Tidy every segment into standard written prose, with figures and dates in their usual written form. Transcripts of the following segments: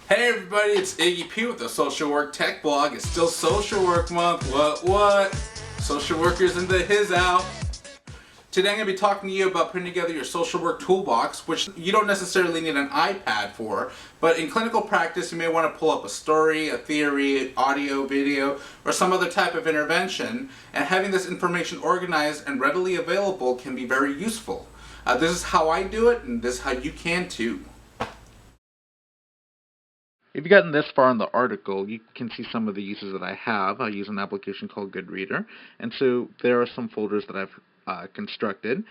Hey everybody, it's Iggy P with the Social Work Tech Blog. It's still Social Work Month. What? Social workers in the his out. Today I'm going to be talking to you about putting together your social work toolbox, which you don't necessarily need an iPad for, but in clinical practice you may want to pull up a story, a theory, audio, video, or some other type of intervention, and having this information organized and readily available can be very useful. This is how I do it, and this is how you can too. If you've gotten this far in the article, you can see some of the uses that I have. I use an application called GoodReader, and so there are some folders that I've constructed.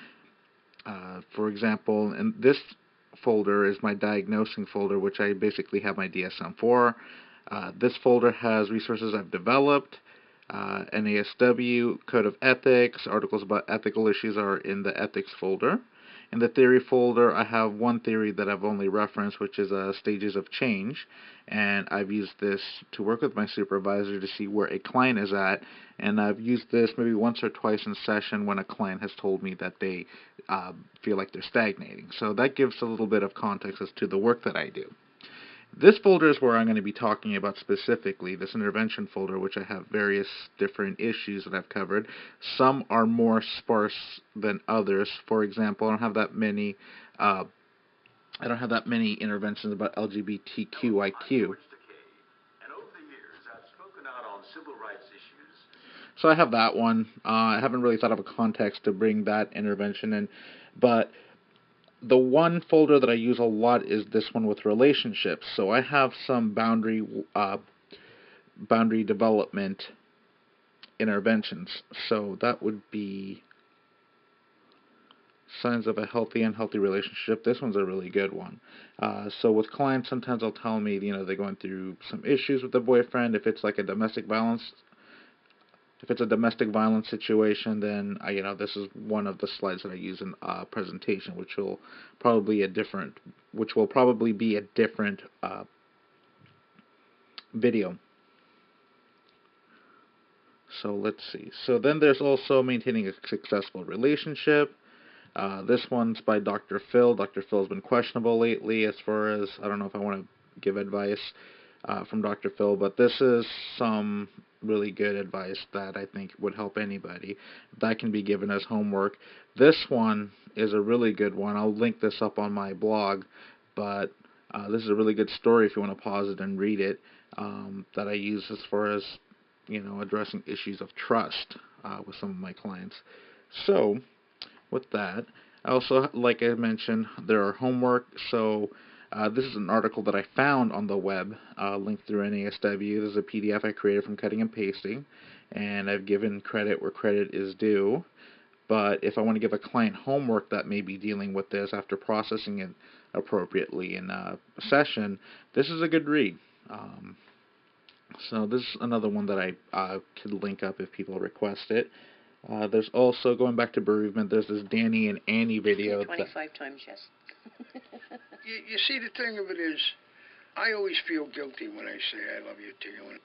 For example, in this folder is my diagnosing folder, which I basically have my DSM for. This folder has resources I've developed, NASW, Code of Ethics, articles about ethical issues are in the ethics folder. In the theory folder, I have one theory that I've only referenced, which is stages of change, and I've used this to work with my supervisor to see where a client is at, and I've used this maybe once or twice in session when a client has told me that they feel like they're stagnating. So that gives a little bit of context as to the work that I do. This folder is where I'm going to be talking about specifically, this intervention folder, which I have various different issues that I've covered. Some are more sparse than others. For example, I don't have that many interventions about LGBTQIQ. So I have that one. I haven't really thought of a context to bring that intervention in, but the one folder that I use a lot is this one with relationships. So I have some boundary development interventions. So that would be signs of a healthy and unhealthy relationship. This one's a really good one. So with clients, sometimes they'll tell me, they're going through some issues with their boyfriend. If it's like a domestic violence situation, then this is one of the slides that I use in presentation, which will probably be a different video. So let's see. So then there's also maintaining a successful relationship. This one's by Dr. Phil. Dr. Phil's been questionable lately as far as, I don't know if I want to give advice from Dr. Phil, but this is some really good advice that I think would help anybody. That can be given as homework. This one is a really good one. I'll link this up on my blog, but this is a really good story if you want to pause it and read it, that I use as far as, addressing issues of trust with some of my clients. So, with that, I also, like I mentioned, there are homework. So this is an article that I found on the web, linked through NASW. This is a PDF I created from cutting and pasting, and I've given credit where credit is due. But if I want to give a client homework that may be dealing with this after processing it appropriately in a session, this is a good read. So this is another one that I could link up if people request it. There's also, going back to bereavement, there's this Danny and Annie video. 25 times yes. you see, the thing of it is, I always feel guilty when I say I love you to you.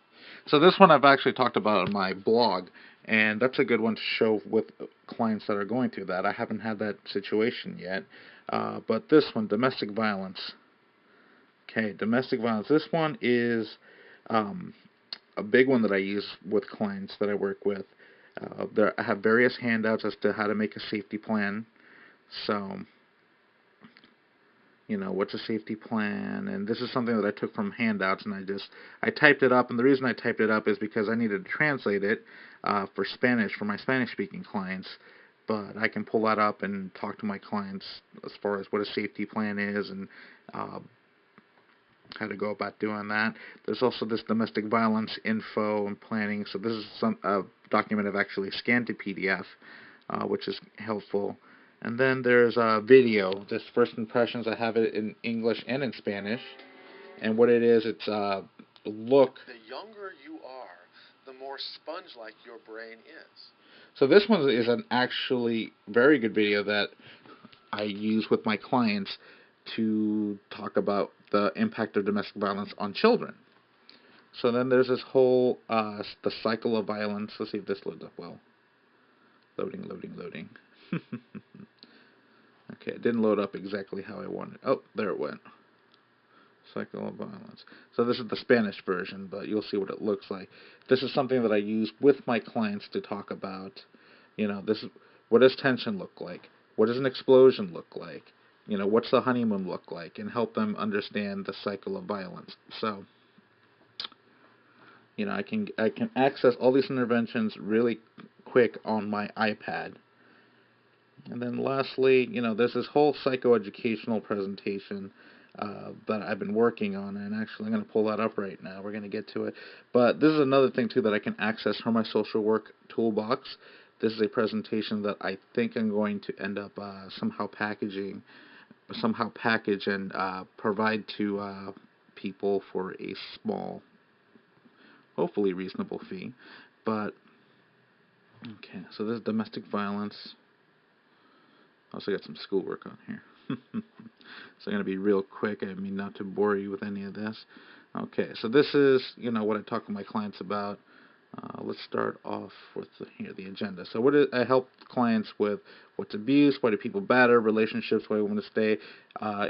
So this one I've actually talked about on my blog, and that's a good one to show with clients that are going through that. I haven't had that situation yet, but this one, domestic violence. Okay, domestic violence. This one is a big one that I use with clients that I work with. I have various handouts as to how to make a safety plan. So, what's a safety plan? And this is something that I took from handouts, and I typed it up. And the reason I typed it up is because I needed to translate it for Spanish, for my Spanish-speaking clients. But I can pull that up and talk to my clients as far as what a safety plan is and how to go about doing that. There's also this domestic violence info and planning. So this is a document I've actually scanned to PDF, which is helpful. And then there's a video. This first impressions, I have it in English and in Spanish. And what it is, it's a look. The younger you are, the more sponge-like your brain is. So this one is an actually very good video that I use with my clients to talk about the impact of domestic violence on children. So then there's this whole, the cycle of violence. Let's see if this loads up well. Loading. Okay, it didn't load up exactly how I wanted. Oh, there it went. Cycle of violence. So this is the Spanish version, but you'll see what it looks like. This is something that I use with my clients to talk about, this is, what does tension look like? What does an explosion look like? What's the honeymoon look like? And help them understand the cycle of violence. So, I can access all these interventions really quick on my iPad. And then lastly, there's this whole psychoeducational presentation that I've been working on, and actually I'm going to pull that up right now. We're going to get to it. But this is another thing, too, that I can access from my social work toolbox. This is a presentation that I think I'm going to end up somehow package and provide to people for a small, hopefully reasonable fee. But, okay, so this is domestic violence. Also got some schoolwork on here. So I'm going to be real quick. I mean, not to bore you with any of this. Okay, so this is, what I talk to my clients about. Let's start off with the agenda. So I help clients with what's abuse, why do people batter, relationships, why we want to stay,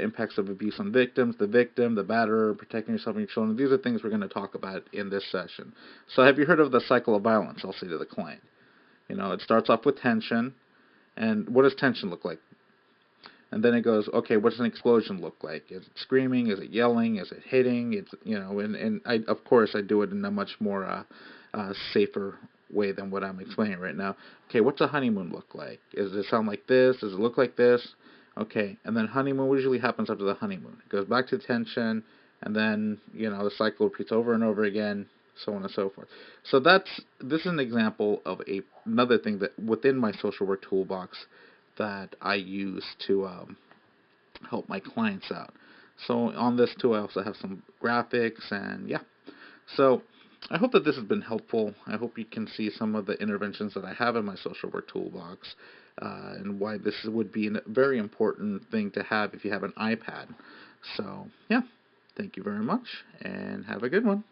impacts of abuse on victims, the victim, the batterer, protecting yourself and your children. These are things we're going to talk about in this session. So have you heard of the cycle of violence? I'll say to the client. It starts off with tension. And what does tension look like? And then it goes, okay, what does an explosion look like? Is it screaming? Is it yelling? Is it hitting? It's, and I, of course, I do it in a much more safer way than what I'm explaining right now. Okay, what's a honeymoon look like? Does it sound like this? Does it look like this? Okay, and then honeymoon, what usually happens after the honeymoon? It goes back to tension, and then, the cycle repeats over and over again, so on and so forth. So this is an example of another thing that within my social work toolbox that I use to help my clients out. So on this too, I also have some graphics, and yeah. So I hope that this has been helpful. I hope you can see some of the interventions that I have in my social work toolbox, and why this would be a very important thing to have if you have an iPad. So yeah, thank you very much, and have a good one.